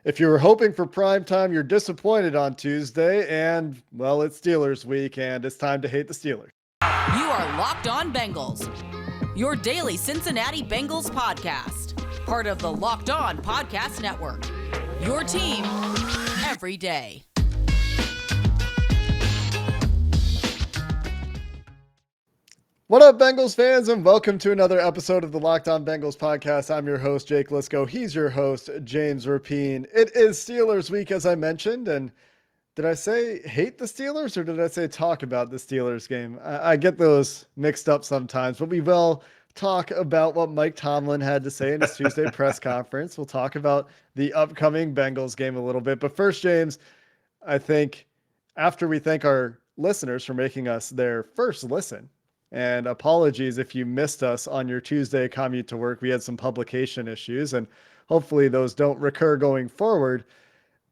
If you were hoping for prime time, you're disappointed on Tuesday, and, well, it's Steelers week, and it's time to hate the Steelers. You are Locked On Bengals, your daily Cincinnati Bengals podcast, part of the Locked On Podcast Network, your team every day. What up, Bengals fans, and welcome to another episode of the Locked On Bengals podcast. I'm your host, Jake Liscow. He's your host, James Rapien. It is Steelers week, as I mentioned, and did I say hate the Steelers, or did I say talk about the Steelers game? I get those mixed up sometimes, but we will talk about what Mike Tomlin had to say in his Tuesday press conference. We'll talk about the upcoming Bengals game a little bit, but first, James, I think after we thank our listeners for making us their first listen, and apologies if you missed us on your Tuesday commute to work. We had some publication issues, and hopefully those don't recur going forward.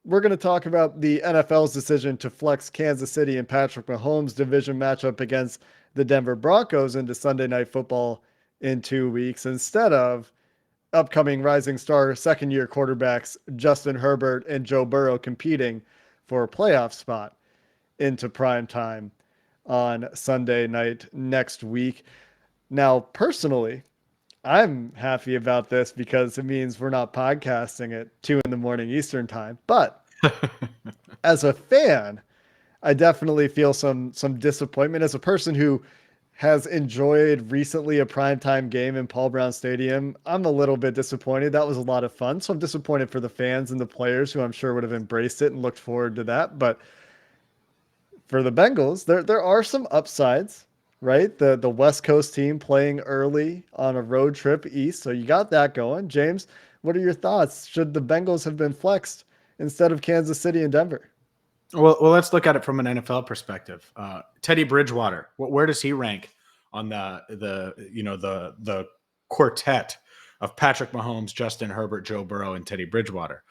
We're going to talk about the NFL's decision to flex Kansas City and Patrick Mahomes' division matchup against the Denver Broncos into Sunday Night Football in 2 weeks instead of upcoming rising star second-year quarterbacks Justin Herbert and Joe Burrow competing for a playoff spot into prime time on Sunday night next week. Now, personally, I'm happy about this because it means we're not podcasting at 2 a.m. Eastern time. But as a fan, I definitely feel some disappointment. As a person who has enjoyed recently a primetime game in Paul Brown Stadium, I'm a little bit disappointed. That was a lot of fun. So I'm disappointed for the fans and the players who I'm sure would have embraced it and looked forward to that. But for the Bengals, there are some upsides, right? The West Coast team playing early on a road trip east. So you got that going. James, what are your thoughts? Should the Bengals have been flexed instead of Kansas City and Denver? Well, let's look at it from an NFL perspective. Teddy Bridgewater, where does he rank on the quartet of Patrick Mahomes, Justin Herbert, Joe Burrow, and Teddy Bridgewater?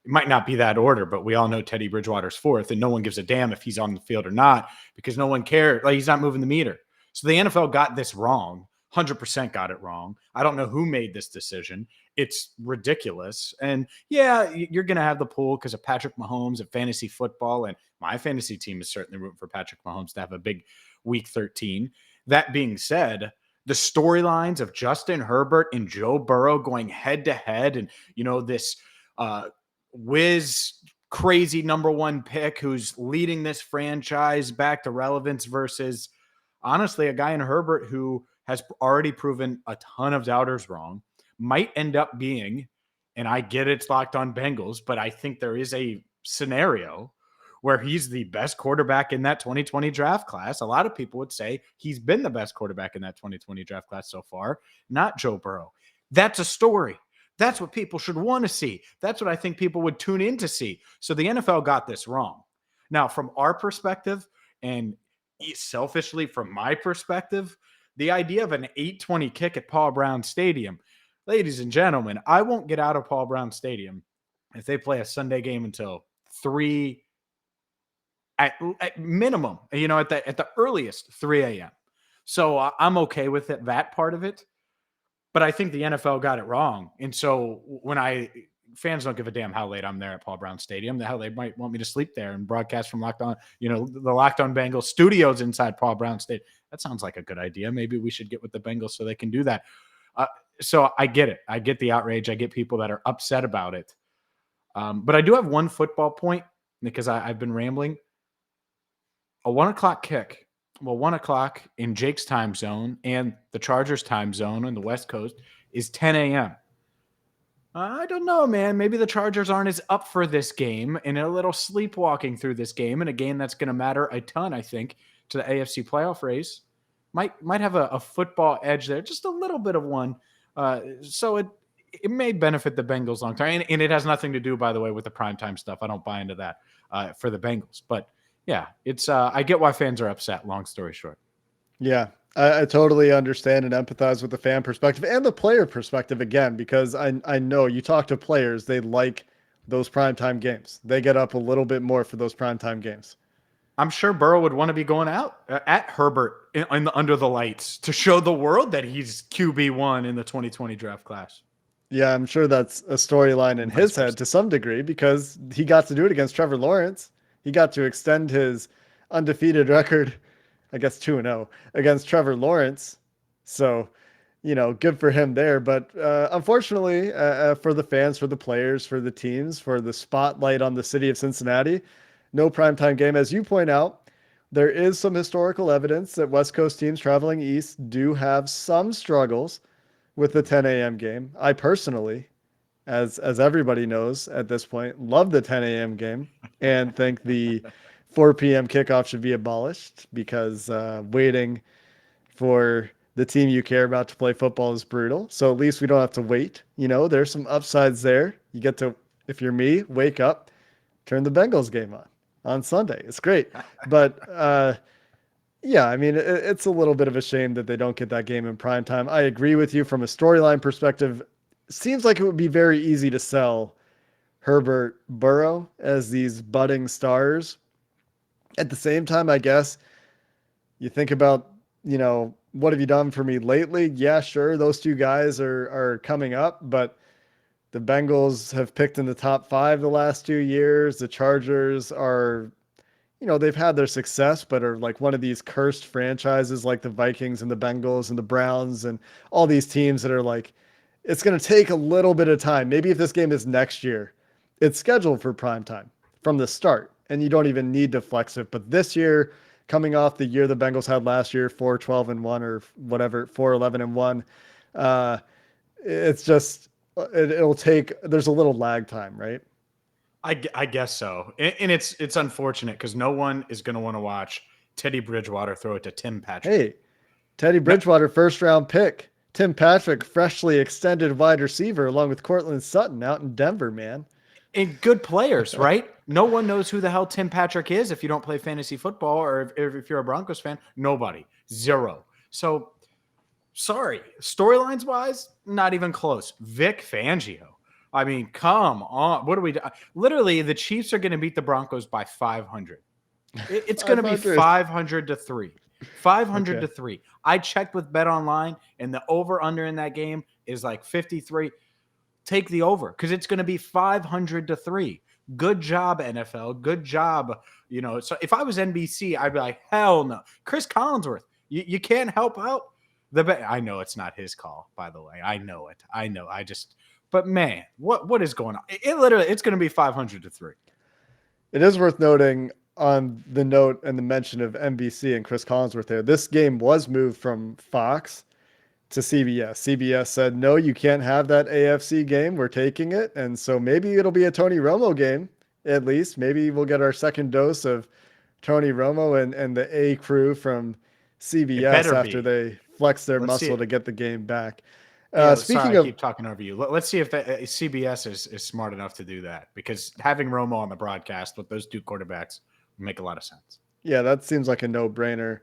It might not be that order, but we all know Teddy Bridgewater's fourth, and no one gives a damn if he's on the field or not because no one cares. Like, he's not moving the meter. So the NFL got this wrong, 100% got it wrong. I don't know who made this decision. It's ridiculous. And yeah, you're going to have the pool because of Patrick Mahomes and fantasy football, and my fantasy team is certainly rooting for Patrick Mahomes to have a big week 13. That being said, the storylines of Justin Herbert and Joe Burrow going head to head, and this whiz crazy number one pick who's leading this franchise back to relevance versus honestly a guy in Herbert who has already proven a ton of doubters wrong, might end up being, and I get it's Locked On Bengals, but I think there is a scenario where he's the best quarterback in that 2020 draft class. A lot of people would say he's been the best quarterback in that 2020 draft class so far, not Joe Burrow. That's a story. That's what people should want to see. That's what I think people would tune in to see. So the NFL got this wrong. Now, from our perspective, and selfishly from my perspective, the idea of an 8:20 kick at Paul Brown Stadium, ladies and gentlemen, I won't get out of Paul Brown Stadium if they play a Sunday game until 3 at minimum, at the earliest 3 a.m. So I'm okay with it, that part of it. But I think the NFL got it wrong. And so fans don't give a damn how late I'm there at Paul Brown Stadium. The hell, they might want me to sleep there and broadcast from Locked On, the Locked On Bengals studios inside Paul Brown Stadium. That sounds like a good idea. Maybe we should get with the Bengals so they can do that. So I get it. I get the outrage. I get people that are upset about it. But I do have one football point because I've been rambling. A 1:00 kick. Well, 1:00 in Jake's time zone and the Chargers time zone on the West Coast is 10 a.m. I don't know, man. Maybe the Chargers aren't as up for this game and a little sleepwalking through this game, and a game that's going to matter a ton, I think, to the AFC playoff race. Might have a football edge there, just a little bit of one. So it may benefit the Bengals long term, and it has nothing to do, by the way, with the primetime stuff. I don't buy into that for the Bengals, but yeah, it's I get why fans are upset. Long story short. Yeah, I totally understand and empathize with the fan perspective and the player perspective again, because I know you talk to players, they like those primetime games. They get up a little bit more for those primetime games. I'm sure Burrow would want to be going out at Herbert under the lights to show the world that he's QB1 in the 2020 draft class. Yeah, I'm sure that's a storyline in his head to some degree because he got to do it against Trevor Lawrence. He got to extend his undefeated record, I guess 2-0 against Trevor Lawrence. So, good for him there. But unfortunately, for the fans, for the players, for the teams, for the spotlight on the city of Cincinnati, no primetime game. As you point out, there is some historical evidence that West Coast teams traveling east do have some struggles with the 10 a.m. game. I personally, as everybody knows at this point, love the 10 a.m. game and think the 4 p.m. kickoff should be abolished because waiting for the team you care about to play football is brutal. So at least we don't have to wait. There's some upsides there. You get to, if you're me, wake up, turn the Bengals game on Sunday. It's great. But yeah, I mean, it's a little bit of a shame that they don't get that game in prime time. I agree with you from a storyline perspective. Seems like it would be very easy to sell Herbert, Burrow as these budding stars. At the same time, I guess you think about, what have you done for me lately? Yeah, sure. Those two guys are coming up, but the Bengals have picked in the top 5 the last 2 years. The Chargers are, they've had their success, but are like one of these cursed franchises like the Vikings and the Bengals and the Browns and all these teams that are like, it's going to take a little bit of time. Maybe if this game is next year, it's scheduled for prime time from the start and you don't even need to flex it. But this year, coming off the year the Bengals had last year, 4-12-1 or whatever, 4-11-1, it's just, it'll take, there's a little lag time, right? I guess so. And it's unfortunate because no one is going to want to watch Teddy Bridgewater throw it to Tim Patrick. Hey, Teddy Bridgewater, first round pick. Tim Patrick, freshly extended wide receiver, along with Cortland Sutton out in Denver, man. And good players, right? No one knows who the hell Tim Patrick is if you don't play fantasy football or if you're a Broncos fan. Nobody. Zero. So, sorry. Storylines wise, not even close. Vic Fangio. I mean, come on. What do we do? Literally, the Chiefs are going to beat the Broncos by 500. It's going to be 500-3. 500-3. I checked with BetOnline, and the over-under in that game is like 53. Take the over because it's going to be 500-3. Good job, NFL. Good job. So if I was NBC, I'd be like, hell no. Chris Collinsworth, you can't help out. I know it's not his call, by the way. I know it. But man, what is going on? It's going to be 500-3. It is worth noting on the note and the mention of NBC and Chris Collinsworth there. This game was moved from Fox to CBS. CBS said, no, you can't have that AFC game. We're taking it. And so maybe it'll be a Tony Romo game, at least. Maybe we'll get our second dose of Tony Romo and the A crew from CBS after they flex their muscle to get the game back. I keep talking over you. Let's see if CBS is smart enough to do that, because having Romo on the broadcast with those two quarterbacks would make a lot of sense. Yeah, that seems like a no-brainer.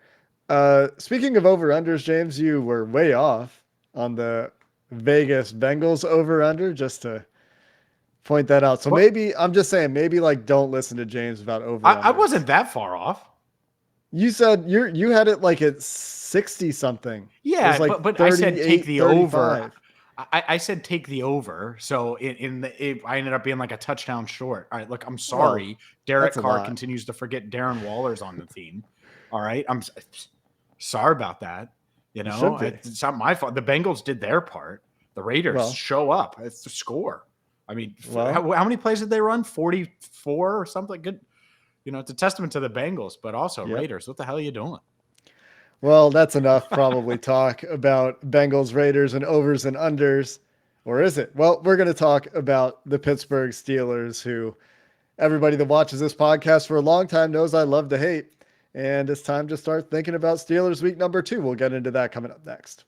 Speaking of over-unders, James, you were way off on the Vegas Bengals over-under, just to point that out. So maybe don't listen to James about over-unders. I wasn't that far off. You said you had it like at 60 something. Yeah, but I said take the 35. Over. I said take the over. So I ended up being like a touchdown short. All right, look, I'm sorry. Well, Derek Carr continues to forget Darren Waller's on the team. All right, I'm sorry about that. It's not my fault. The Bengals did their part. The Raiders show up. It's the score. I mean, how many plays did they run? 44 or something? Good. It's a testament to the Bengals, but also Raiders. What the hell are you doing? Well, that's enough probably talk about Bengals, Raiders, and overs and unders. Or is it? Well, we're going to talk about the Pittsburgh Steelers, who everybody that watches this podcast for a long time knows I love to hate. And it's time to start thinking about Steelers week number 2. We'll get into that coming up next.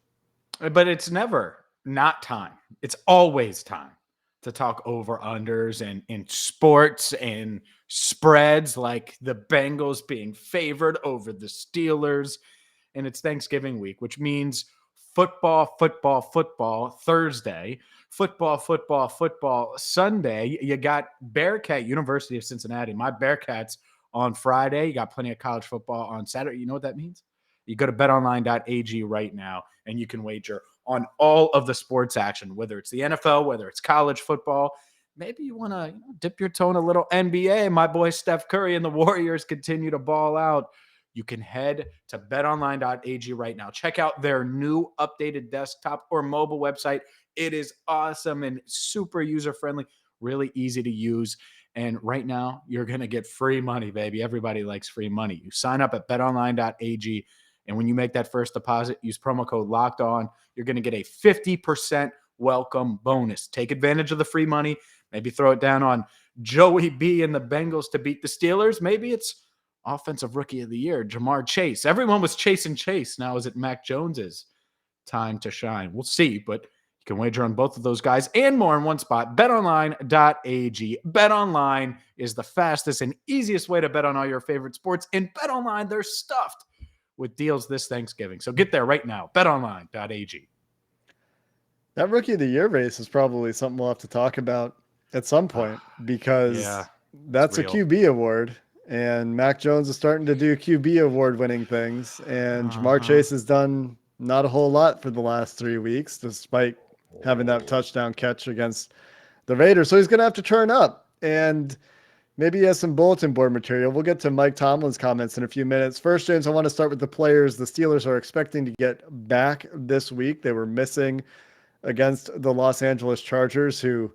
But it's never not time. It's always time to talk over-unders and in sports and spreads, like the Bengals being favored over the Steelers. And it's Thanksgiving week, which means football Thursday, football Sunday. You got Bearcat, University of Cincinnati. My Bearcats on Friday. You got plenty of college football on Saturday. You know what that means? You go to betonline.ag right now, and you can wager on all of the sports action, whether it's the NFL, whether it's college football. Maybe you want to dip your toe in a little NBA. My boy Steph Curry and the Warriors continue to ball out. You can head to betonline.ag right now. Check out their new updated desktop or mobile website. It is awesome and super user-friendly, really easy to use. And right now, you're going to get free money, baby. Everybody likes free money. You sign up at betonline.ag, and when you make that first deposit, use promo code LOCKEDON. You're going to get a 50% welcome bonus. Take advantage of the free money. Maybe throw it down on Joey B and the Bengals to beat the Steelers. Maybe it's Offensive Rookie of the Year, Jamar Chase. Everyone was chasing Chase. Now is it Mac Jones's time to shine? We'll see, but you can wager on both of those guys and more in one spot. BetOnline.ag. BetOnline is the fastest and easiest way to bet on all your favorite sports. And BetOnline, they're stuffed with deals this Thanksgiving. So get there right now. BetOnline.ag. That Rookie of the Year race is probably something we'll have to talk about at some point because that's a QB award. And Mac Jones is starting to do QB award winning things. And Jamar Chase has done not a whole lot for the last 3 weeks, despite having that touchdown catch against the Raiders. So he's going to have to turn up. And maybe he has some bulletin board material. We'll get to Mike Tomlin's comments in a few minutes. First, James, I want to start with the players the Steelers are expecting to get back this week. They were missing against the Los Angeles Chargers, who,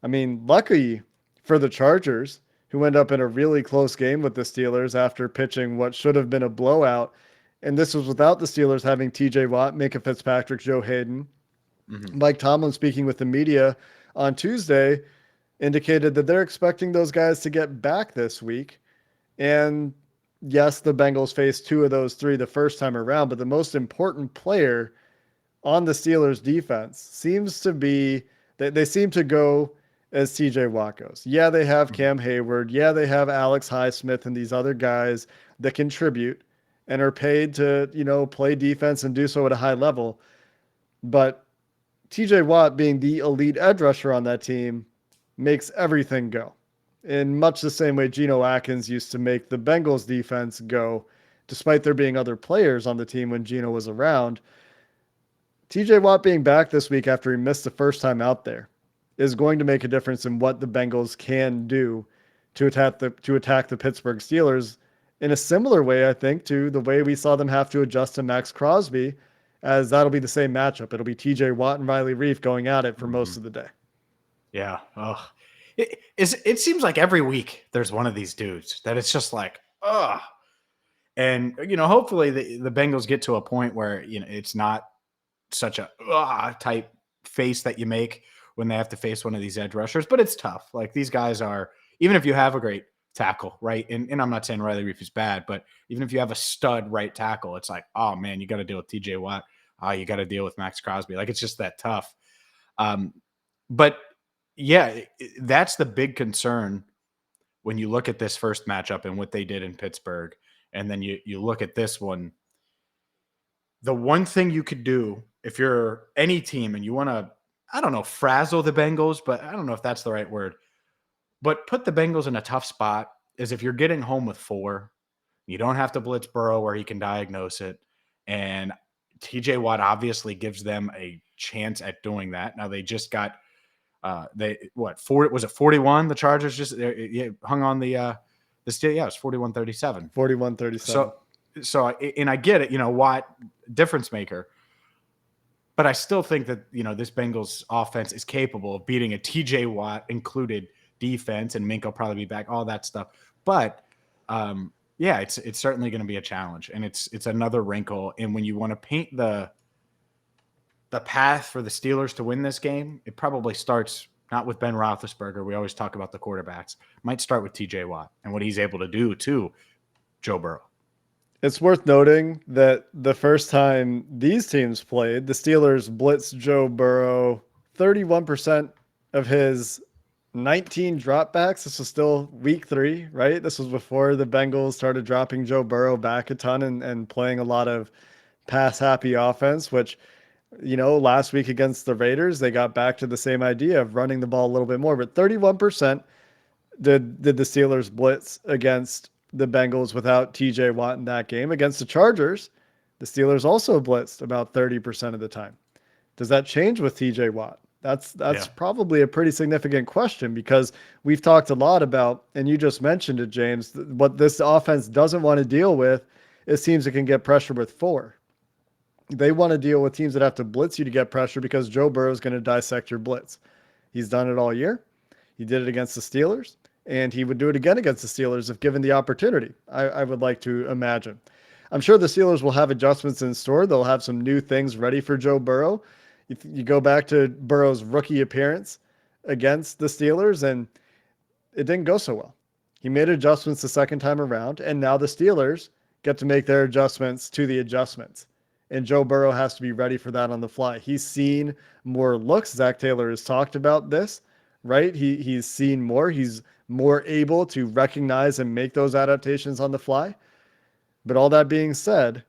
I mean, lucky for the Chargers, who end up in a really close game with the Steelers after pitching what should have been a blowout. And this was without the Steelers having TJ Watt, Minka Fitzpatrick, Joe Hayden. Mike Tomlin, speaking with the media on Tuesday, indicated that they're expecting those guys to get back this week. And yes, the Bengals faced 2 of those 3 the first time around, but the most important player on the Steelers defense seems to be that they seem to go as TJ Watt goes. Yeah, they have Cam Hayward. Yeah, they have Alex Highsmith and these other guys that contribute and are paid to, play defense and do so at a high level. But TJ Watt, being the elite edge rusher on that team, makes everything go. In much the same way Geno Atkins used to make the Bengals defense go, despite there being other players on the team when Geno was around. TJ Watt being back this week after he missed the first time out there is going to make a difference in what the Bengals can do to attack the Pittsburgh Steelers in a similar way, I think, to the way we saw them have to adjust to Max Crosby, as that'll be the same matchup. It'll be TJ Watt and Riley Reif going at it for most of the day. Yeah. Oh, it seems like every week there's one of these dudes that it's just like, ugh. And, hopefully the Bengals get to a point where, it's not such a type face that you make when they have to face one of these edge rushers, but it's tough. Like, these guys are, even if you have a great tackle, right? And I'm not saying Riley Reif is bad, but even if you have a stud right tackle, it's like, oh man, you got to deal with TJ Watt. Oh, you got to deal with Max Crosby. Like, it's just that tough. But yeah, that's the big concern when you look at this first matchup and what they did in Pittsburgh. And then you look at this one. The one thing you could do if you're any team and you want to, I don't know, frazzle the Bengals, but I don't know if that's the right word, but put the Bengals in a tough spot is if you're getting home with 4, you don't have to blitz Burrow where he can diagnose it. And TJ Watt obviously gives them a chance at doing that. Now they just got, was it 41? The Chargers just hung on the Steel. Yeah, it was 41-37. 41-37. So, and I get it, Watt, difference maker. But I still think that, this Bengals offense is capable of beating a TJ Watt included defense, and Minka will probably be back, all that stuff. But it's certainly going to be a challenge, and it's another wrinkle. And when you want to paint the path for the Steelers to win this game, it probably starts not with Ben Roethlisberger. We always talk about the quarterbacks. It might start with TJ Watt and what he's able to do to Joe Burrow. It's worth noting that the first time these teams played, the Steelers blitzed Joe Burrow 31% of his 19 dropbacks. This was still week 3, right? This was before the Bengals started dropping Joe Burrow back a ton and playing a lot of pass-happy offense, which, last week against the Raiders, they got back to the same idea of running the ball a little bit more. But 31% did the Steelers blitz against the Bengals without TJ Watt in that game. Against the Chargers, the Steelers also blitzed about 30% of the time. Does that change with TJ Watt? That's Yeah. probably a pretty significant question, because we've talked a lot about, and you just mentioned it, James, what this offense doesn't want to deal with is teams that can get pressure with 4. They want to deal with teams that have to blitz you to get pressure, because Joe Burrow is going to dissect your blitz. He's done it all year. He did it against the Steelers, and he would do it again against the Steelers if given the opportunity, I would like to imagine. I'm sure the Steelers will have adjustments in store. They'll have some new things ready for Joe Burrow. If you go back to Burrow's rookie appearance against the Steelers, and it didn't go so well. He made adjustments the second time around, and now the Steelers get to make their adjustments to the adjustments. And Joe Burrow has to be ready for that on the fly. He's seen more looks. Zach Taylor has talked about this, right? He's seen more. He's more able to recognize and make those adaptations on the fly. But all that being said,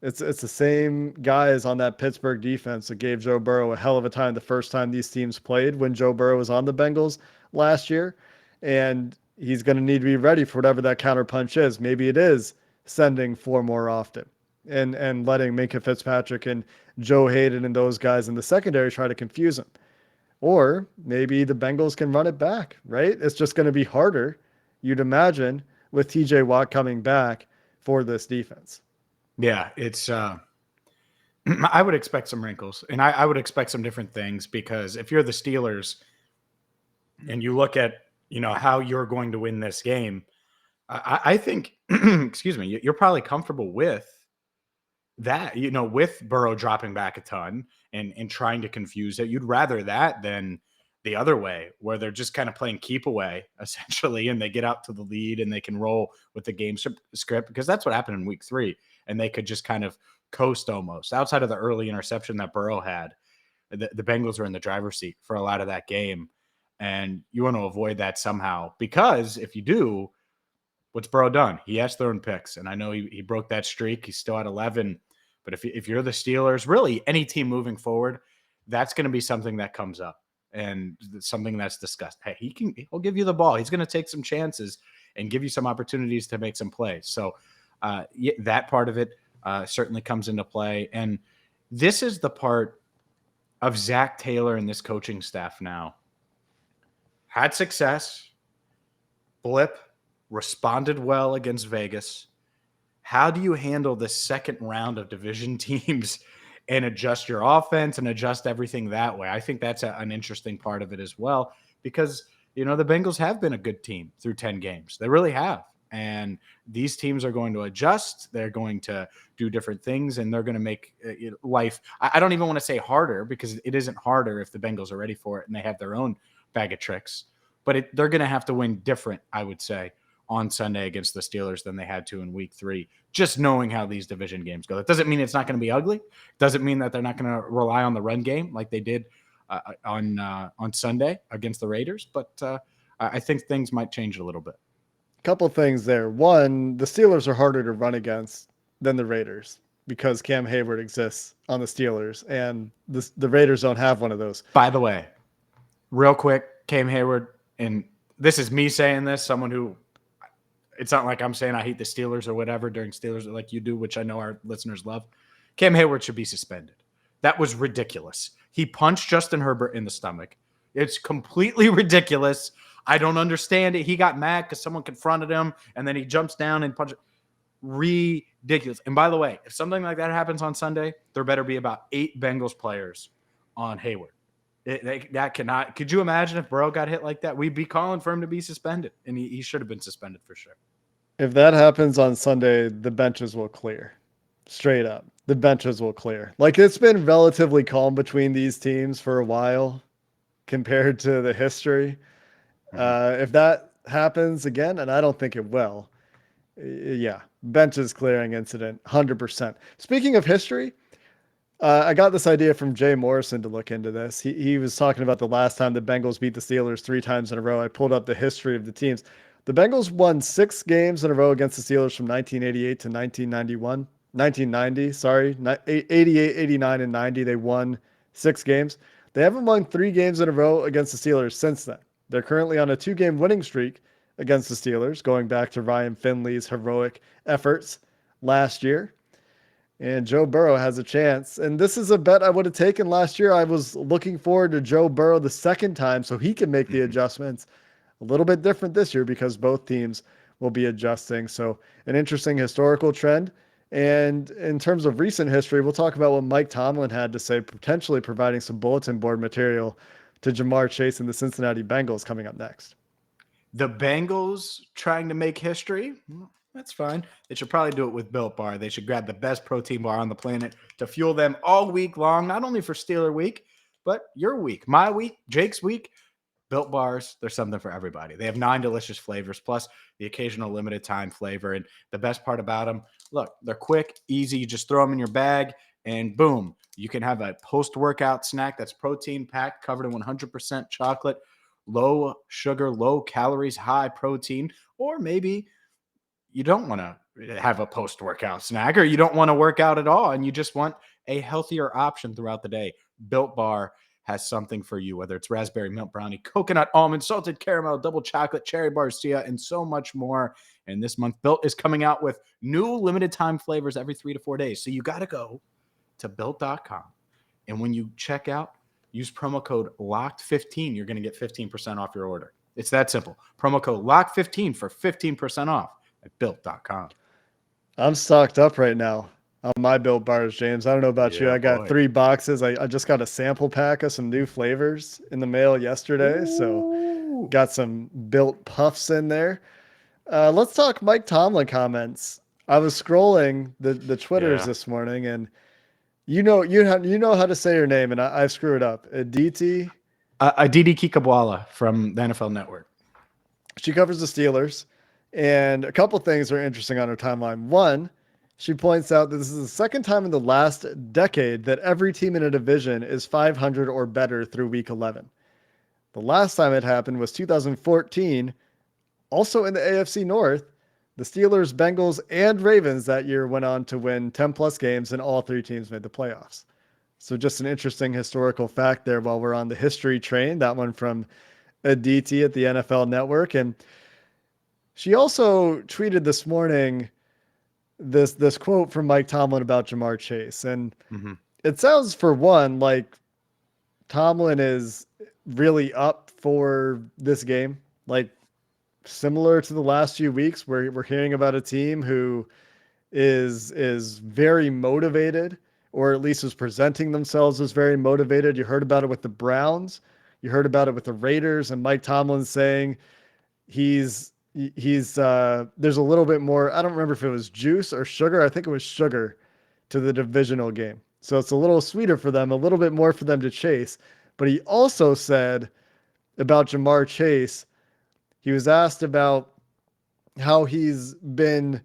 it's the same guys on that Pittsburgh defense that gave Joe Burrow a hell of a time the first time these teams played when Joe Burrow was on the Bengals last year. And he's going to need to be ready for whatever that counter punch is. Maybe it is sending 4 more often and letting Minkah Fitzpatrick and Joe Hayden and those guys in the secondary try to confuse him. Or maybe the Bengals can run it back, right? It's just going to be harder, you'd imagine, with TJ Watt coming back for this defense. Yeah, it's I would expect some wrinkles, and I would expect some different things, because if you're the Steelers and you look at, how you're going to win this game, I think, excuse me, you're probably comfortable with that, with Burrow dropping back a ton and trying to confuse it. You'd rather that than the other way, where they're just kind of playing keep away, essentially, and they get out to the lead and they can roll with the game script, because that's what happened in week 3. And they could just kind of coast almost. Outside of the early interception that Burrow had, the Bengals were in the driver's seat for a lot of that game. And you want to avoid that somehow, because if you do, what's Burrow done? He has thrown picks. And I know he broke that streak. He's still at 11. But if you're the Steelers, really any team moving forward, that's going to be something that comes up and something that's discussed. Hey, he'll give you the ball. He's going to take some chances and give you some opportunities to make some plays. So that part of it certainly comes into play. And this is the part of Zach Taylor and this coaching staff now. Had success, blip, responded well against Vegas. How do you handle the second round of division teams and adjust your offense and adjust everything that way? I think that's an interesting part of it as well, because, the Bengals have been a good team through 10 games. They really have. And these teams are going to adjust. They're going to do different things, and they're going to make life, I don't even want to say harder, because it isn't harder if the Bengals are ready for it and they have their own bag of tricks. But they're going to have to win different, I would say, on Sunday against the Steelers than they had to in week 3, just knowing how these division games go. That doesn't mean it's not going to be ugly. Doesn't mean that they're not going to rely on the run game like they did on Sunday against the Raiders. But I think things might change a little bit. Couple things there. One, the Steelers are harder to run against than the Raiders, because Cam Hayward exists on the Steelers, and the Raiders don't have one of those. By the way, real quick, Cam Hayward, and this is me saying this, someone who, it's not like I'm saying I hate the Steelers or whatever during Steelers like you do, which I know our listeners love. Cam Hayward should be suspended. That was ridiculous. He punched Justin Herbert in the stomach. It's completely ridiculous. I don't understand it. He got mad because someone confronted him, and then he jumps down and punches. Ridiculous. And by the way, if something like that happens on Sunday, there better be about 8 Bengals players on Hayward. That cannot. Could you imagine if Burrow got hit like that? We'd be calling for him to be suspended, and he should have been suspended for sure. If that happens on Sunday, the benches will clear. Straight up, the benches will clear. Like, it's been relatively calm between these teams for a while compared to the history. If that happens again, and I don't think it will, benches clearing incident, 100%. Speaking of history, I got this idea from Jay Morrison to look into this. He was talking about the last time the Bengals beat the Steelers 3 times in a row. I pulled up the history of the teams. The Bengals won 6 games in a row against the Steelers from 1988 to 1990, sorry. 88, 89, and 90, they won 6 games. They haven't won 3 games in a row against the Steelers since then. They're currently on a 2-game winning streak against the Steelers, going back to Ryan Finley's heroic efforts last year. and Joe Burrow has a chance. And this is a bet I would have taken last year. I was looking forward to Joe Burrow the second time so he can make the adjustments. A little bit different this year because both teams will be adjusting. So an interesting historical trend. And in terms of recent history, we'll talk about what Mike Tomlin had to say, potentially providing some bulletin board material to Jamar Chase and the Cincinnati Bengals coming up next. The Bengals trying to make history? That's fine. They should probably do it with Built Bar. They should grab the best protein bar on the planet to fuel them all week long, not only for Steeler week, but your week, my week, Jake's week. Built Bars, there's something for everybody. They have 9 delicious flavors, plus the occasional limited time flavor. And the best part about them, look, they're quick, easy. You just throw them in your bag and boom, you can have a post-workout snack that's protein packed, covered in 100% chocolate, low sugar, low calories, high protein. Or maybe you don't want to have a post-workout snack, or you don't want to work out at all and you just want a healthier option throughout the day. Built Bar has something for you, whether it's raspberry milk brownie, coconut almond, salted caramel, double chocolate, cherry barcia, and so much more. And this month, Built is coming out with new limited time flavors every 3 to 4 days. So you got to go to built.com. And when you check out, use promo code LOCKED15. You're going to get 15% off your order. It's that simple. Promo code LOCKED15 for 15% off at built.com. I'm stocked up right now on my Built Bars, James. I don't know about you. I got 3 boxes. I just got a sample pack of some new flavors in the mail yesterday. So got some Built Puffs in there. Let's talk Mike Tomlin comments. I was scrolling the Twitters this morning, and you know how to say her name, and I screw it up. Aditi Kikabwala from the NFL Network. She covers the Steelers, and a couple things are interesting on her timeline. One, she points out that this is the second time in the last decade that every team in a division is 500 or better through week 11. The last time it happened was 2014, also in the AFC North. The Steelers, Bengals, and Ravens that year went on to win 10-plus games, and all 3 teams made the playoffs. So just an interesting historical fact there while we're on the history train. That one from Aditi at the NFL Network. And she also tweeted this morning this quote from Mike Tomlin about Jamar Chase. And it sounds, for one, like Tomlin is really up for this game. Like, similar to the last few weeks, where we're hearing about a team who is very motivated, or at least is presenting themselves as very motivated. You heard about it with the Browns. You heard about it with the Raiders, and Mike Tomlin saying he's there's a little bit more. I don't remember if it was juice or sugar. I think it was sugar to the divisional game. So it's a little sweeter for them, a little bit more for them to chase. But he also said about Jamar Chase, he was asked about how he's been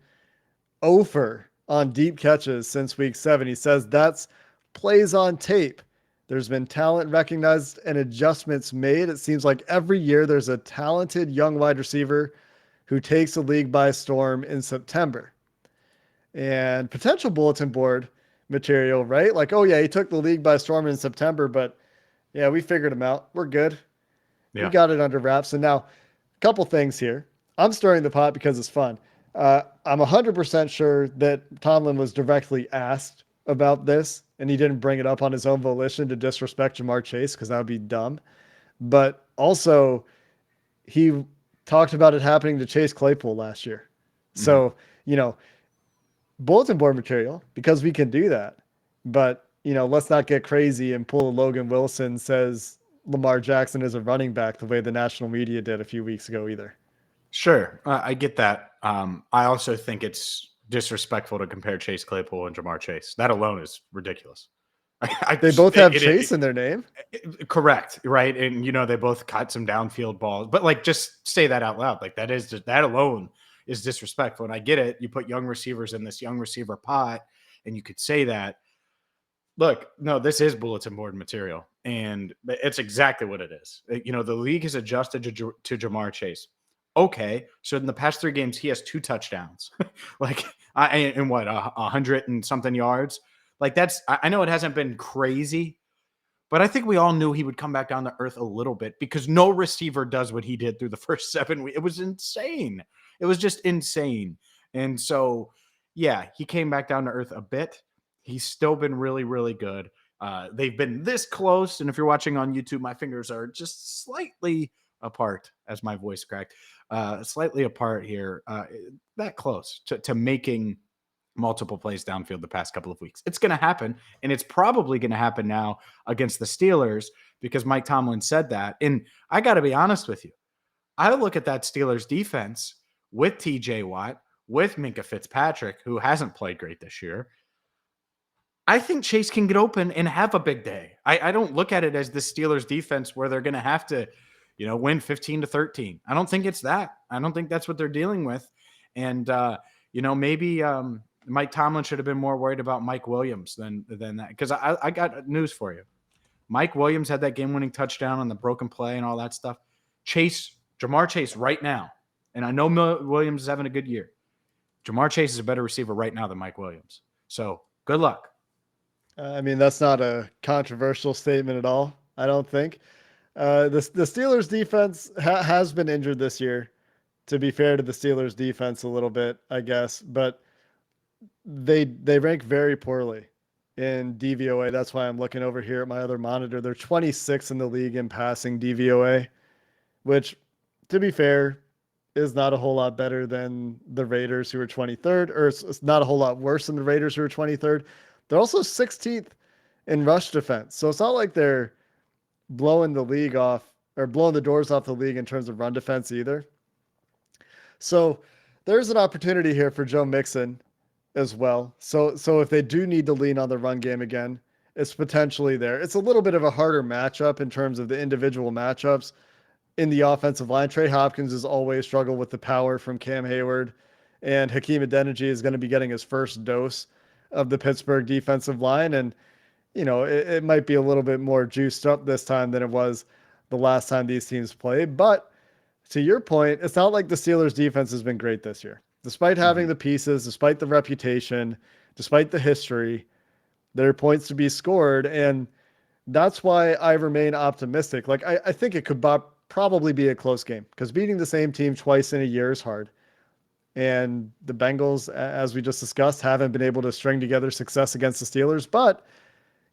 0 on deep catches since week 7. He says that's plays on tape. There's been talent recognized and adjustments made. It seems like every year there's a talented young wide receiver who takes the league by storm in September. And potential bulletin board material, right? Like, oh yeah, he took the league by storm in September, but yeah, we figured him out. We're good. Yeah. We got it under wraps. And now, a couple things here. I'm stirring the pot because it's fun. I'm 100% sure that Tomlin was directly asked about this, and he didn't bring it up on his own volition to disrespect Jamar Chase, because that would be dumb. But also, he talked about it happening to Chase Claypool last year. So, bulletin board material, because we can do that. But, let's not get crazy and pull a Logan Wilson says Lamar Jackson is a running back the way the national media did a few weeks ago either. Sure. I get that. I also think it's disrespectful to compare Chase Claypool and Jamar Chase. That alone is ridiculous. They both have Chase in their name. Correct. Right. And, they both caught some downfield balls, but just say that out loud. That alone is disrespectful. And I get it. You put young receivers in this young receiver pot, and you could say that. Look, no, this is bulletin board material, and it's exactly what it is. The league has adjusted to Jamar Chase. Okay, so in the past 3 games, he has 2 touchdowns, in 100 and something yards. I know it hasn't been crazy, but I think we all knew he would come back down to earth a little bit, because no receiver does what he did through the first 7 weeks. It was insane. It was just insane. And so, yeah, he came back down to earth a bit. He's still been really, really good. They've been this close. And if you're watching on YouTube, my fingers are just slightly apart as my voice cracked, slightly apart here, that close to making multiple plays downfield the past couple of weeks. It's going to happen, and it's probably going to happen now against the Steelers because Mike Tomlin said that. And I got to be honest with you. I look at that Steelers defense with TJ Watt, with Minkah Fitzpatrick, who hasn't played great this year. I think Chase can get open and have a big day. I don't look at it as the Steelers defense where they're going to have to, win 15-13. I don't think it's that. I don't think that's what they're dealing with. And, maybe Mike Tomlin should have been more worried about Mike Williams than that. Because I got news for you. Mike Williams had that game-winning touchdown on the broken play and all that stuff. Jamar Chase right now, and I know Williams is having a good year. Jamar Chase is a better receiver right now than Mike Williams. So good luck. That's not a controversial statement at all, I don't think. The Steelers defense has been injured this year, to be fair to the Steelers defense a little bit, I guess, but they rank very poorly in DVOA. That's why I'm looking over here at my other monitor. They're 26 in the league in passing DVOA, which, to be fair, is not a whole lot better than the Raiders, who are 23rd, or it's not a whole lot worse than the Raiders, who are 23rd. They're also 16th in rush defense. So it's not like they're blowing the league off or blowing the doors off the league in terms of run defense either. So there's an opportunity here for Joe Mixon as well. So if they do need to lean on the run game again, it's potentially there. It's a little bit of a harder matchup in terms of the individual matchups in the offensive line. Trey Hopkins has always struggled with the power from Cam Hayward, and Hakeem Adeniji is going to be getting his first dose of the Pittsburgh defensive line. And, it might be a little bit more juiced up this time than it was the last time these teams played. But to your point, it's not like the Steelers defense has been great this year. Despite having the pieces, despite the reputation, despite the history, there are points to be scored. And that's why I remain optimistic. Like, I think it could probably be a close game, because beating the same team twice in a year is hard. And the Bengals, as we just discussed, haven't been able to string together success against the Steelers. But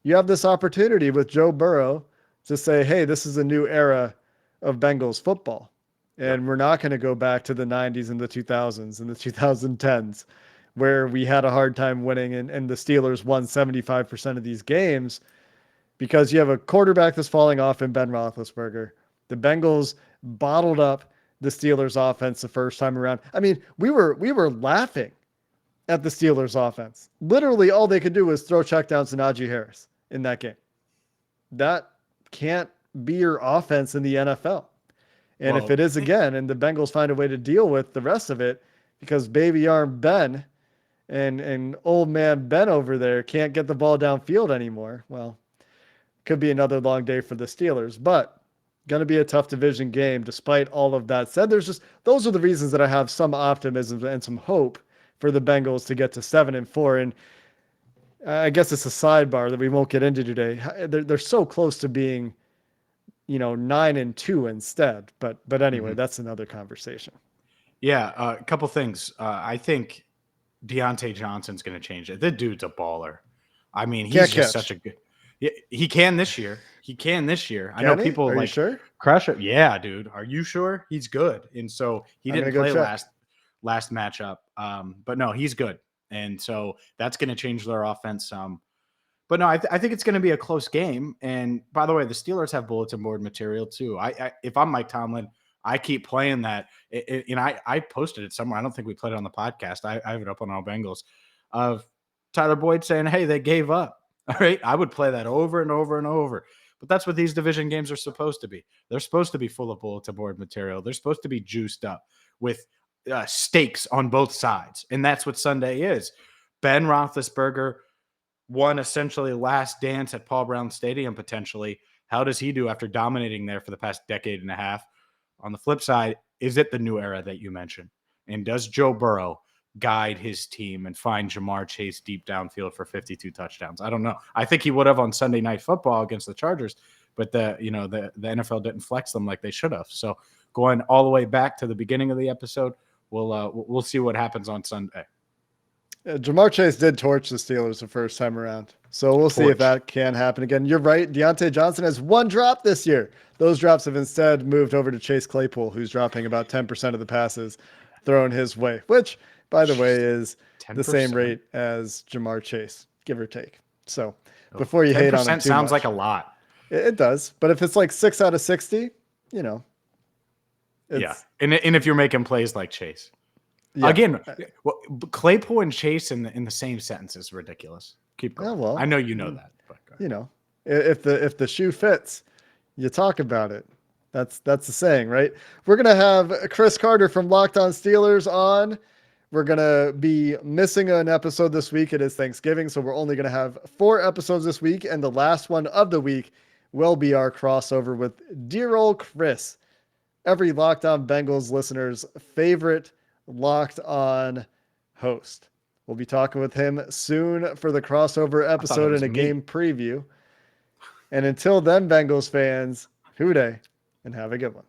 you have this opportunity with Joe Burrow to say, hey, this is a new era of Bengals football. And we're not going to go back to the 90s and the 2000s and the 2010s where we had a hard time winning and the Steelers won 75% of these games, because you have a quarterback that's falling off in Ben Roethlisberger. The Bengals bottled up the Steelers offense the first time around. We were laughing at the Steelers offense. Literally all they could do was throw checkdowns to Najee Harris in that game. That can't be your offense in the NFL. And if it is again, and the Bengals find a way to deal with the rest of it, because baby arm Ben and old man Ben over there can't get the ball downfield anymore, well, could be another long day for the Steelers. But going to be a tough division game despite all of that said. Those are the reasons that I have some optimism and some hope for the Bengals to get to 7-4. And I guess it's a sidebar that we won't get into today. They're so close to being, 9-2 instead. But anyway, that's another conversation. Yeah, a couple things. I think Deontay Johnson's going to change it. The dude's a baller. He's just such a good. Yeah, he can this year. I know people Are you sure? crush it. Yeah, dude. Are you sure? He's good. And so he didn't play last matchup. But no, he's good. And so that's going to change their offense some. But no, I think it's going to be a close game. And by the way, the Steelers have bulletin board material too. If I'm Mike Tomlin, I keep playing that. I posted it somewhere. I don't think we played it on the podcast. I have it up on All Bengals of Tyler Boyd saying, hey, they gave up. All right. I would play that over and over and over. But that's what these division games are supposed to be. They're supposed to be full of bulletin board material. They're supposed to be juiced up with stakes on both sides. And that's what Sunday is. Ben Roethlisberger won essentially last dance at Paul Brown Stadium potentially. How does he do after dominating there for the past decade and a half? On the flip side, is it the new era that you mentioned? And does Joe Burrow guide his team and find Jamar Chase deep downfield for 52 touchdowns? I don't know. I think he would have on Sunday Night Football against the Chargers, but the NFL didn't flex them like they should have. So going all the way back to the beginning of the episode, we'll see what happens on Sunday. Jamar Chase did torch the Steelers the first time around. So we'll see if that can happen again. You're right. Deontay Johnson has 1 drop this year. Those drops have instead moved over to Chase Claypool, who's dropping about 10% of the passes thrown his way, which, by the way, is 10%. The same rate as Jamar Chase, give or take. So before you hate on him too sounds much, like a lot. It does. But if it's like 6 out of 60, you know. Yeah. And if you're making plays like Chase. Yeah. Again, Claypool and Chase in the same sentence is ridiculous. Keep going. Yeah, well, I know you know that. But you know, if the shoe fits, you talk about it. That's the saying, right? We're going to have Chris Carter from Locked On Steelers on. We're going to be missing an episode this week. It is Thanksgiving, so we're only going to have 4 episodes this week, and the last one of the week will be our crossover with dear old Chris, every Locked On Bengals listener's favorite Locked On host. We'll be talking with him soon for the crossover episode and a game preview. And until then, Bengals fans, hoo-day, and have a good one.